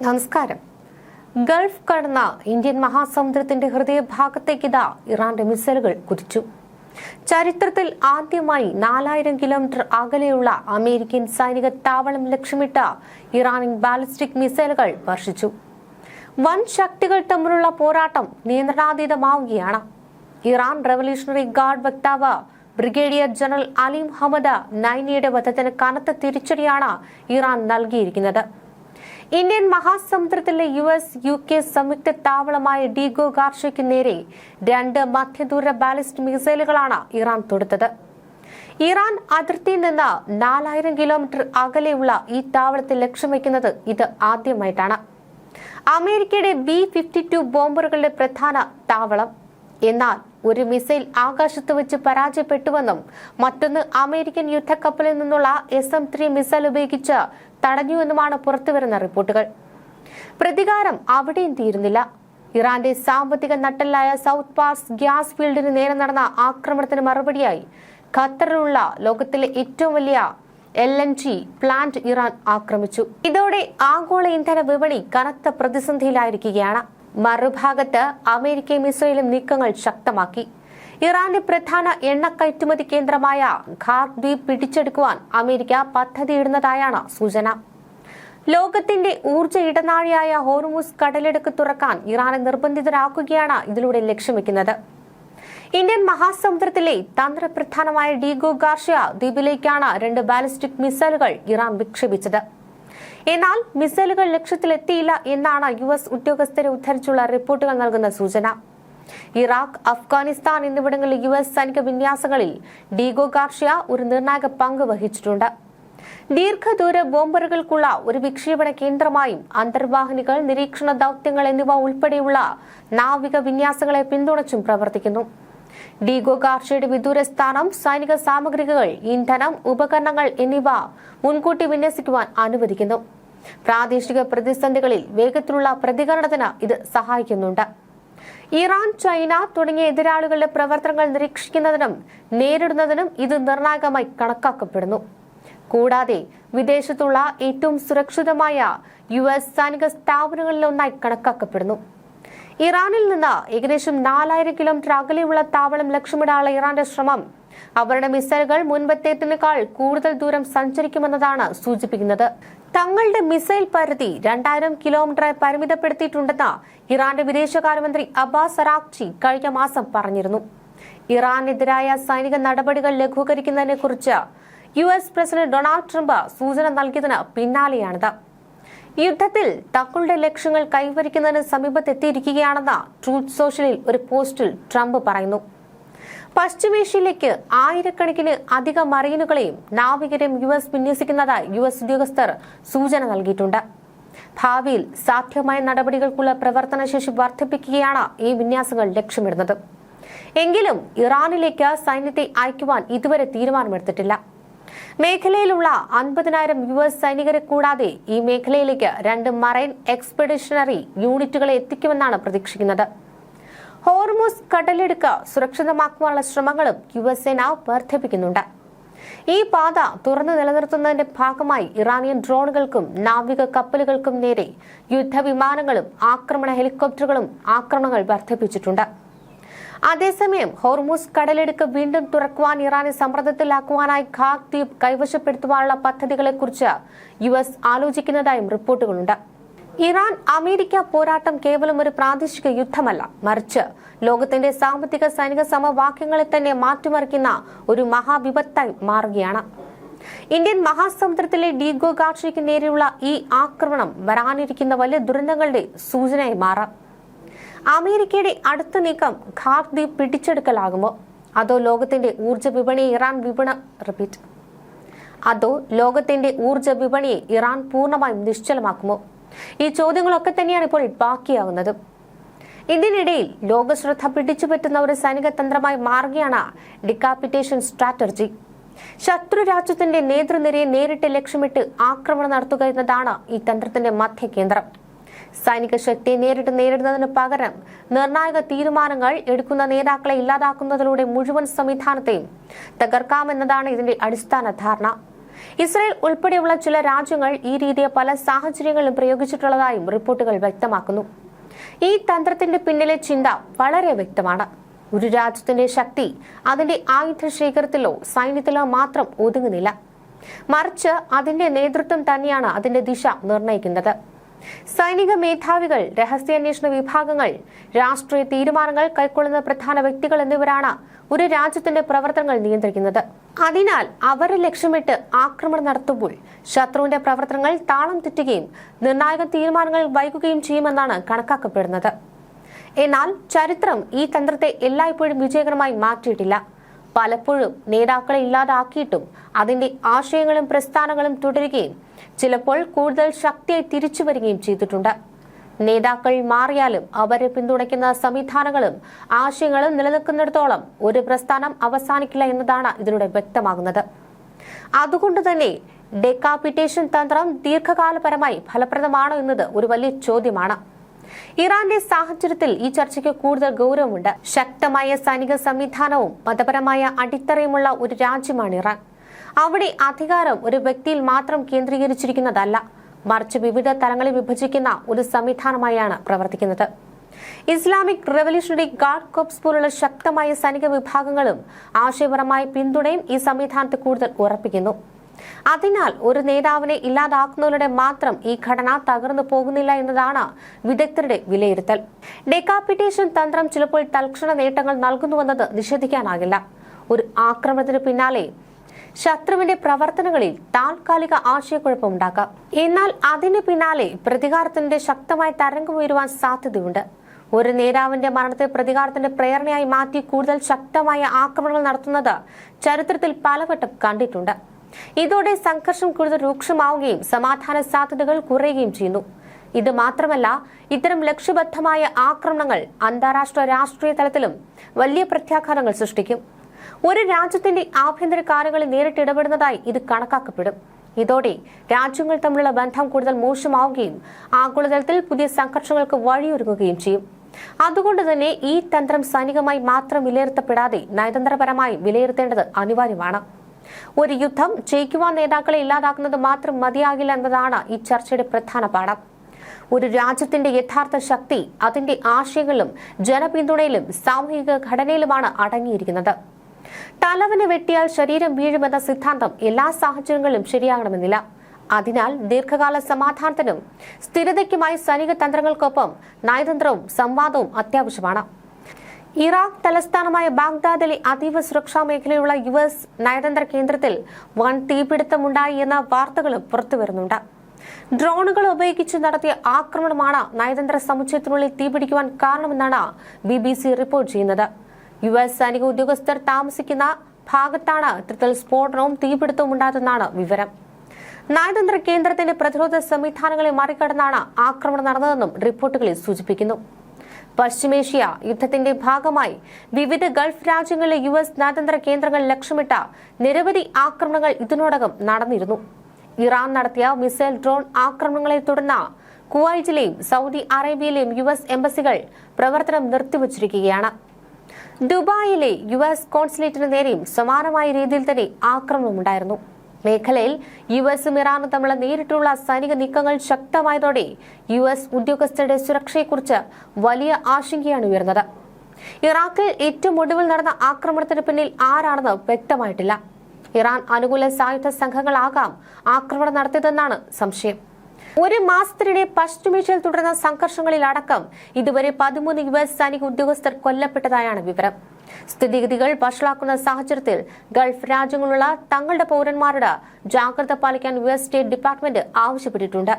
നമസ്കാരം. ഗൾഫ് കടന്ന ഇന്ത്യൻ മഹാസമുദ്രത്തിന്റെ ഹൃദയഭാഗത്തേക്ക് ഇറാന്റെ മിസൈലുകൾ കുതിച്ചു. ചരിത്രത്തിൽ ആദ്യമായി 4000 കിലോമീറ്റർ അകലെയുള്ള അമേരിക്കൻ സൈനിക താവളം ലക്ഷ്യമിട്ട ഇറാനിയൻ ബാലിസ്റ്റിക് മിസൈലുകൾ വർഷിച്ചു. വൻ ശക്തികൾ തമ്മിലുള്ള പോരാട്ടം നിയന്ത്രണാതീതമാവുകയാണ്. ഇറാൻ റവല്യൂഷണറി ഗാർഡ് വക്താവ് ബ്രിഗേഡിയർ ജനറൽ അലി മുഹമ്മദ് നൈനിയുടെ വധത്തിന് കനത്ത തിരിച്ചടിയാണ് ഇറാൻ നൽകിയിരിക്കുന്നത്. ഇന്ത്യൻ മഹാസമുദ്രത്തിലെ US-UK സംയുക്ത താവളമായ ഡീഗോ ഗാർഷയ്ക്ക് നേരെ 2 മധ്യദൂര ബാലിസ്റ്റിക് മിസൈലുകളാണ് ഇറാൻ തൊടുത്തത്. ഇറാൻ അതിർത്തിയിൽ നിന്ന് 4000 കിലോമീറ്റർ അകലെയുള്ള ഈ താവളത്തിൽ ലക്ഷ്യം വയ്ക്കുന്നത് ഇത് ആദ്യമായിട്ടാണ്. അമേരിക്കയുടെ B-52 ബോംബറുകളുടെ പ്രധാന താവളം. എന്നാൽ ഒരു മിസൈൽ ആകാശത്ത് വെച്ച് പരാജയപ്പെട്ടുവെന്നും മറ്റൊന്ന് അമേരിക്കൻ യുദ്ധക്കപ്പലിൽ നിന്നുള്ള SM-3 മിസൈൽ ഉപയോഗിച്ച് തടഞ്ഞുവെന്നുമാണ് പുറത്തുവരുന്ന റിപ്പോർട്ടുകൾ. പ്രതികാരം അവിടെയും തീരുന്നില്ല. ഇറാന്റെ സാമ്പത്തിക നട്ടെല്ലായ സൗത്ത് പാർസ് ഗ്യാസ് ഫീൽഡിന് നേരെ നടന്ന ആക്രമണത്തിന് മറുപടിയായി ഖത്തറിലുള്ള ലോകത്തിലെ ഏറ്റവും വലിയ LNG പ്ലാന്റ് ഇറാൻ ആക്രമിച്ചു. ഇതോടെ ആഗോള ഇന്ധന വിപണി കനത്ത പ്രതിസന്ധിയിലായിരിക്കുകയാണ്. മറുഭാഗത്ത് അമേരിക്ക മിസൈലും നീക്കങ്ങൾ ശക്തമാക്കി. ഇറാന്റെ പ്രധാന എണ്ണ കയറ്റുമതി കേന്ദ്രമായ ഖാർക്ക് ദ്വീപ് പിടിച്ചെടുക്കുവാൻ അമേരിക്ക പദ്ധതിയിടുന്നതായാണ് സൂചന. ലോകത്തിന്റെ ഊർജ്ജ ഇടനാഴിയായ ഹോർമുസ് കടലിടുക്ക് തുറക്കാൻ ഇറാനെ നിർബന്ധിതരാക്കുകയാണ് ഇതിലൂടെ ലക്ഷ്യം വെക്കുന്നത്. ഇന്ത്യൻ മഹാസമുദ്രത്തിലെ തന്ത്രപ്രധാനമായ ഡീഗോ ഗാർഷ്യ ദ്വീപിലേക്കാണ് 2 ബാലിസ്റ്റിക് മിസൈലുകൾ ഇറാൻ വിക്ഷേപിച്ചത്. എന്നാൽ മിസൈലുകൾ ലക്ഷ്യത്തിലെത്തിയില്ല എന്നാണ് US ഉദ്യോഗസ്ഥരെ ഉദ്ധരിച്ചുള്ള റിപ്പോർട്ടുകൾ നൽകുന്ന സൂചന. ഇറാഖ്, അഫ്ഗാനിസ്ഥാൻ എന്നിവിടങ്ങളിലെ US സൈനിക വിന്യാസങ്ങളിൽ ഡീഗോ ഗാർഷ്യ ഒരു നിർണായക പങ്ക് വഹിച്ചിട്ടുണ്ട്. ദീർഘദൂര ബോംബറുകൾക്കുള്ള ഒരു വിക്ഷേപണ കേന്ദ്രമായും അന്തർവാഹിനികൾ, നിരീക്ഷണ ദൌത്യങ്ങൾ എന്നിവ ഉൾപ്പെടെയുള്ള നാവിക വിന്യാസങ്ങളെ പിന്തുണച്ചും പ്രവർത്തിക്കുന്നു. ഡീഗോ ഗാർഷ്യയുടെ വിദൂര സ്ഥാനം സൈനിക സാമഗ്രികൾ, ഇന്ധനം, ഉപകരണങ്ങൾ എന്നിവ മുൻകൂട്ടി വിന്യസിക്കുവാൻ അനുവദിക്കുന്നു. പ്രാദേശിക പ്രതിസന്ധികളിൽ വേഗത്തിലുള്ള പ്രതികരണത്തിന് ഇത് സഹായിക്കുന്നുണ്ട്. ഇറാൻ, ചൈന തുടങ്ങിയ എതിരാളികളുടെ പ്രവർത്തനങ്ങൾ നിരീക്ഷിക്കുന്നതിനും നേരിടുന്നതിനും ഇത് നിർണായകമായി കണക്കാക്കപ്പെടുന്നു. കൂടാതെ വിദേശത്തുള്ള ഏറ്റവും സുരക്ഷിതമായ US സൈനിക സ്ഥാപനങ്ങളിലൊന്നായി കണക്കാക്കപ്പെടുന്നു. ഇറാനിൽ നിന്ന് ഏകദേശം 4000 കിലോമീറ്റർ അകലെയുള്ള താവളം ലക്ഷ്യമിടാനുള്ള ഇറാന്റെ ശ്രമം അവരുടെ മിസൈലുകൾ മുൻപത്തേതിനേക്കാൾ കൂടുതൽ ദൂരം സഞ്ചരിക്കുമെന്നതാണ് സൂചിപ്പിക്കുന്നത്. തങ്ങളുടെ മിസൈൽ പരിധി 2000 കിലോമീറ്ററായി പരിമിതപ്പെടുത്തിയിട്ടുണ്ടെന്ന് ഇറാന്റെ വിദേശകാര്യമന്ത്രി അബ്ബാസ് അറാഖ്ചി കഴിഞ്ഞ മാസം പറഞ്ഞിരുന്നു. ഇറാനെതിരായ സൈനിക നടപടികൾ ലഘൂകരിക്കുന്നതിനെ കുറിച്ച് US പ്രസിഡന്റ് ഡൊണാൾഡ് ട്രംപ് സൂചന നൽകിയതിന് പിന്നാലെയാണിത്. യുദ്ധത്തിൽ തങ്ങളുടെ ലക്ഷ്യങ്ങൾ കൈവരിക്കുന്നതിന് സമീപത്തെത്തിയിരിക്കുകയാണെന്ന് ട്രൂത്ത് സോഷ്യലിൽ ഒരു പോസ്റ്റിൽ ട്രംപ് പറയുന്നു. പശ്ചിമേഷ്യയിലേക്ക് ആയിരക്കണക്കിന് അധിക മറീനുകളെയും നാവികരെയും US വിന്യസിക്കുന്നതായി US ഉദ്യോഗസ്ഥർ സൂചന നൽകിയിട്ടുണ്ട്. ഭാവിയിൽ സാധ്യമായ നടപടികൾക്കുള്ള പ്രവർത്തനശേഷി വർദ്ധിപ്പിക്കുകയാണ് ഈ വിന്യാസങ്ങൾ ലക്ഷ്യമിടുന്നത്. എങ്കിലും ഇറാനിലേക്ക് സൈന്യത്തെ അയക്കുവാൻ ഇതുവരെ തീരുമാനമെടുത്തിട്ടില്ല. മേഖലയിലുള്ള 50,000 US സൈനികരെ കൂടാതെ ഈ മേഖലയിലേക്ക് 2 മറൈൻ എക്സ്പെഡിഷണറി യൂണിറ്റുകളെ എത്തിക്കുമെന്നാണ് പ്രതീക്ഷിക്കുന്നത്. ഹോർമുസ് കടലിടുക്ക് സുരക്ഷിതമാക്കുവാനുള്ള ശ്രമങ്ങളും US സേന വർദ്ധിപ്പിക്കുന്നുണ്ട്. ഈ പാത തുറന്നു നിലനിർത്തുന്നതിന്റെ ഭാഗമായി ഇറാനിയൻ ഡ്രോണുകൾക്കും നാവിക കപ്പലുകൾക്കും നേരെ യുദ്ധവിമാനങ്ങളും ആക്രമണ ഹെലികോപ്റ്ററുകളും ആക്രമണങ്ങൾ വർദ്ധിപ്പിച്ചിട്ടുണ്ട്. അതേസമയം ഹോർമുസ് കടലിടുക്ക് വീണ്ടും തുറക്കുവാൻ ഇറാനെ സമ്മർദ്ദത്തിലാക്കുവാനായി ഖാർക്ക് ദ്വീപ് കൈവശപ്പെടുത്തുവാനുള്ള പദ്ധതികളെക്കുറിച്ച് US ആലോചിക്കുന്നതായും റിപ്പോർട്ടുകളുണ്ട്. ഇറാൻ അമേരിക്ക പോരാട്ടം കേവലം ഒരു പ്രാദേശിക യുദ്ധമല്ല, മറിച്ച് ലോകത്തിന്റെ സാമ്പത്തിക സൈനിക സമവാക്യങ്ങളെ തന്നെ മാറ്റിമറിക്കുന്ന ഒരു മഹാവിപത്തായി മാറുകയാണ്. ഇന്ത്യൻ മഹാസമുദ്രത്തിലെ ഡീഗോ ഗാർഷ്യയ്ക്ക് നേരെയുള്ള ഈ ആക്രമണം വരാനിരിക്കുന്ന വലിയ ദുരന്തങ്ങളുടെ സൂചനയായി മാറാം. അമേരിക്കയുടെ അടുത്ത നീക്കം ഖാർക്ക് ദ്വീപ് പിടിച്ചെടുക്കലാകുമോ? അതോ ലോകത്തിന്റെ ഊർജ്ജ വിപണിയെ ഇറാൻ പൂർണ്ണമായും നിശ്ചലമാക്കുമോ? ഈ ചോദ്യങ്ങളൊക്കെ തന്നെയാണ് ഇപ്പോൾ ബാക്കിയാകുന്നത്. ഇതിനിടയിൽ ലോകശ്രദ്ധ പിടിച്ചുപറ്റുന്ന ഒരു സൈനിക തന്ത്രമായി മാറുകയാണ് ഡിക്കാപ്പിറ്റേഷൻ സ്ട്രാറ്റജി. ശത്രു രാജ്യത്തിന്റെ നേതൃനിരയെ നേരിട്ട് ലക്ഷ്യമിട്ട് ആക്രമണം നടത്തുക എന്നതാണ് ഈ തന്ത്രത്തിന്റെ മധ്യകേന്ദ്രം. സൈനിക ശക്തിയെ നേരിടുന്നതിന് പകരം നിർണായക തീരുമാനങ്ങൾ എടുക്കുന്ന നേതാക്കളെ ഇല്ലാതാക്കുന്നതിലൂടെ മുഴുവൻ സംവിധാനത്തെയും തകർക്കാമെന്നതാണ് ഇതിന്റെ അടിസ്ഥാന ധാരണ. ഇസ്രായേൽ ഉൾപ്പെടെയുള്ള ചില രാജ്യങ്ങൾ ഈ രീതിയെ പല സാഹചര്യങ്ങളിലും പ്രയോഗിച്ചിട്ടുള്ളതായും റിപ്പോർട്ടുകൾ വ്യക്തമാക്കുന്നു. ഈ തന്ത്രത്തിന്റെ പിന്നിലെ ചിന്ത വളരെ വ്യക്തമാണ്. ഒരു രാജ്യത്തിന്റെ ശക്തി അതിന്റെ ആയുധ ശേഖരത്തിലോ സൈന്യത്തിലോ മാത്രം ഒതുങ്ങുന്നില്ല. മറിച്ച് അതിന്റെ നേതൃത്വം തന്നെയാണ് അതിന്റെ ദിശ നിർണ്ണയിക്കുന്നത്. സൈനിക മേധാവികൾ, രഹസ്യാന്വേഷണ വിഭാഗങ്ങൾ, രാഷ്ട്രീയ തീരുമാനങ്ങൾ കൈക്കൊള്ളുന്ന പ്രധാന വ്യക്തികൾ എന്നിവരാണ് ഒരു രാജ്യത്തിന്റെ പ്രവർത്തനങ്ങൾ നിയന്ത്രിക്കുന്നത്. അതിനാൽ അവരെ ലക്ഷ്യമിട്ട് ആക്രമണം നടത്തുമ്പോൾ ശത്രുവിന്റെ പ്രവർത്തനങ്ങൾ താളം തെറ്റുകയും നിർണായക തീരുമാനങ്ങൾ വൈകുകയും ചെയ്യുമെന്നാണ് കണക്കാക്കപ്പെടുന്നത്. എന്നാൽ ചരിത്രം ഈ തന്ത്രത്തെ എല്ലായ്പ്പോഴും വിജയകരമായി മാറ്റിയിട്ടില്ല. പലപ്പോഴും നേതാക്കളെ ഇല്ലാതാക്കിയിട്ടും അതിന്റെ ആശയങ്ങളും പ്രസ്ഥാനങ്ങളും തുടരുകയും ചിലപ്പോൾ കൂടുതൽ ശക്തിയായി തിരിച്ചു വരികയും ചെയ്തിട്ടുണ്ട്. നേതാക്കൾ മാറിയാലും അവരെ പിന്തുണയ്ക്കുന്ന സംവിധാനങ്ങളും ആശയങ്ങളും നിലനിൽക്കുന്നിടത്തോളം ഒരു പ്രസ്ഥാനം അവസാനിക്കില്ല എന്നതാണ് ഇതിലൂടെ വ്യക്തമാകുന്നത്. അതുകൊണ്ട് തന്നെ ഡെക്കാപിറ്റേഷൻ തന്ത്രം ദീർഘകാലപരമായി ഫലപ്രദമാണോ എന്നത് ഒരു വലിയ ചോദ്യമാണ്. ഇറാന്റെ സാഹചര്യത്തിൽ ഈ ചർച്ചയ്ക്ക് കൂടുതൽ ഗൗരവമുണ്ട്. ശക്തമായ സൈനിക സംവിധാനവും മതപരമായ അടിത്തറയുമുള്ള ഒരു രാജ്യമാണ് ഇറാൻ. അവിടെ അധികാരം ഒരു വ്യക്തിയിൽ മാത്രം കേന്ദ്രീകരിച്ചിരിക്കുന്നതല്ല, മറിച്ച് വിവിധ തലങ്ങളിൽ വിഭജിക്കുന്ന ഒരു സംവിധാനമായാണ് പ്രവർത്തിക്കുന്നത്. ഇസ്ലാമിക് റവല്യൂഷണറി ഗാർഡ് കോർപ്സ് പോലുള്ള ശക്തമായ സൈനിക വിഭാഗങ്ങളും ആശയപരമായ പിന്തുണയും ഈ സംവിധാനത്തെ കൂടുതൽ ഉറപ്പിക്കുന്നു. അതിനാൽ ഒരു നേതാവിനെ ഇല്ലാതാക്കുന്നവരുടെ മാത്രം ഈ ഘടന തകർന്നു പോകുന്നില്ല എന്നതാണ് വിദഗ്ധരുടെ വിലയിരുത്തൽ. ഡെക്കാപിറ്റേഷൻ തന്ത്രം ചിലപ്പോൾ തൽക്ഷണ നേട്ടങ്ങൾ നൽകുന്നുവെന്നത് നിഷേധിക്കാനാകില്ല. ഒരു ആക്രമണത്തിന് പിന്നാലെ ശത്രുവിന്റെ പ്രവർത്തനങ്ങളിൽ താൽക്കാലിക ആശയക്കുഴപ്പമുണ്ടാക്കാം. എന്നാൽ അതിന് പിന്നാലെ പ്രതികാരത്തിന്റെ ശക്തമായ തരംഗമുയരുവാൻ സാധ്യതയുണ്ട്. ഒരു നേതാവിന്റെ മരണത്തെ പ്രതികാരത്തിന്റെ പ്രേരണയായി മാറ്റി കൂടുതൽ ശക്തമായ ആക്രമണങ്ങൾ നടത്തുന്നത് ചരിത്രത്തിൽ പലവട്ടം കണ്ടിട്ടുണ്ട്. ഇതോടെ സംഘർഷം കൂടുതൽ രൂക്ഷമാവുകയും സമാധാന സാധ്യതകൾ കുറയുകയും ചെയ്യുന്നു. ഇത് മാത്രമല്ല, ഇത്തരം ലക്ഷ്യബദ്ധമായ ആക്രമണങ്ങൾ അന്താരാഷ്ട്ര രാഷ്ട്രീയ തലത്തിലും വലിയ പ്രത്യാഘാതങ്ങൾ സൃഷ്ടിക്കും. ഒരു രാജ്യത്തിന്റെ ആഭ്യന്തര കാര്യങ്ങളിൽ നേരിട്ട് ഇടപെടുന്നതായി ഇത് കണക്കാക്കപ്പെടും. ഇതോടെ രാജ്യങ്ങൾ തമ്മിലുള്ള ബന്ധം കൂടുതൽ മോശമാവുകയും ആഗോളതലത്തിൽ പുതിയ സംഘർഷങ്ങൾക്ക് വഴിയൊരുങ്ങുകയും ചെയ്യും. അതുകൊണ്ട് തന്നെ ഈ തന്ത്രം സൈനികമായി മാത്രം വിലയിരുത്തപ്പെടാതെ നയതന്ത്രപരമായി വിലയിരുത്തേണ്ടത് അനിവാര്യമാണ്. ഒരു യുദ്ധം ജയിക്കുവാൻ നേതാക്കളെ ഇല്ലാതാക്കുന്നത് മാത്രം മതിയാകില്ല എന്നതാണ് ഈ ചർച്ചയുടെ പ്രധാന പാഠം. ഒരു രാജ്യത്തിന്റെ യഥാർത്ഥ ശക്തി അതിന്റെ ആശയങ്ങളിലും ജനപിന്തുണയിലും സാമൂഹിക ഘടനയിലുമാണ് അടങ്ങിയിരിക്കുന്നത്. തലവനെ വെട്ടിയാൽ ശരീരം വീഴുമെന്ന സിദ്ധാന്തം എല്ലാ സാഹചര്യങ്ങളിലും ശരിയാകണമെന്നില്ല. അതിനാൽ ദീർഘകാല സമാധാനത്തിനും സ്ഥിരതയ്ക്കുമായി സൈനിക തന്ത്രങ്ങൾക്കൊപ്പം നയതന്ത്രവും സംവാദവും അത്യാവശ്യമാണ്. ഇറാഖ് തലസ്ഥാനമായ ബാഗ്ദാദിലെ അതീവ സുരക്ഷാ മേഖലയുള്ള US നയതന്ത്ര കേന്ദ്രത്തിൽ വൻ തീപിടുത്തമുണ്ടായി എന്ന വാർത്തകളും പുറത്തുവരുന്നുണ്ട്. ഡ്രോണുകൾ ഉപയോഗിച്ച് നടത്തിയ ആക്രമണമാണ് നയതന്ത്ര സമുച്ചയത്തിനുള്ളിൽ തീപിടിക്കുവാൻ കാരണമെന്നാണ് BBC റിപ്പോർട്ട് ചെയ്യുന്നത്. US സൈനിക ഉദ്യോഗസ്ഥർ താമസിക്കുന്ന ഭാഗത്താണ് ഇത്തരത്തിൽ സ്ഫോടനവും തീപിടുത്തവും ഉണ്ടായതെന്നാണ് വിവരം. നയതന്ത്ര കേന്ദ്രത്തിന്റെ പ്രതിരോധ സംവിധാനങ്ങളെ മറികടന്നാണ് ആക്രമണം നടന്നതെന്നും റിപ്പോർട്ടുകളിൽ സൂചിപ്പിക്കുന്നു. പശ്ചിമേഷ്യ യുദ്ധത്തിന്റെ ഭാഗമായി വിവിധ ഗൾഫ് രാജ്യങ്ങളിലെ US നയതന്ത്ര കേന്ദ്രങ്ങൾ ലക്ഷ്യമിട്ട നിരവധി ആക്രമണങ്ങൾ ഇതിനോടകം നടന്നിരുന്നു. ഇറാൻ നടത്തിയ മിസൈൽ ഡ്രോൺ ആക്രമണങ്ങളെ തുടർന്ന് കുവൈറ്റിലെയും സൗദി അറേബ്യയിലെയും US എംബസികൾ പ്രവർത്തനം നിർത്തിവച്ചിരിക്കുകയാണ്. ദുബായിലെ US കോൺസുലേറ്റിന് നേരെയും സമാനമായ രീതിയിൽ തന്നെ ആക്രമണമുണ്ടായിരുന്നു. മേഖലയിൽ US-ഉം ഇറാനും തമ്മിലുള്ള നേരിട്ടുള്ള സൈനിക നീക്കങ്ങൾ ശക്തമായതോടെ US ഉദ്യോഗസ്ഥരുടെ സുരക്ഷയെക്കുറിച്ച് വലിയ ആശങ്കയാണ് ഉയർന്നത്. ഇറാഖിൽ ഏറ്റവും ഒടുവിൽ നടന്ന ആക്രമണത്തിന് പിന്നിൽ ആരാണെന്ന് വ്യക്തമായിട്ടില്ല. ഇറാൻ അനുകൂല സായുധ സംഘങ്ങളാകാം ആക്രമണം നടത്തിയതെന്നാണ് സംശയം. ഒരു മാസത്തിനിടെ പശ്ചിമേഷ്യയിൽ തുടർന്ന സംഘർഷങ്ങളിൽ അടക്കം ഇതുവരെ 13 US സൈനിക ഉദ്യോഗസ്ഥർ കൊല്ലപ്പെട്ടതായാണ് വിവരം. സ്ഥിതിഗതികൾ വഷളാക്കുന്ന സാഹചര്യത്തിൽ ഗൾഫ് രാജ്യങ്ങളുള്ള തങ്ങളുടെ പൗരന്മാരോട് ജാഗ്രത പാലിക്കാൻ US സ്റ്റേറ്റ് ഡിപ്പാർട്ട്മെന്റ് ആവശ്യപ്പെട്ടിട്ടുണ്ട്.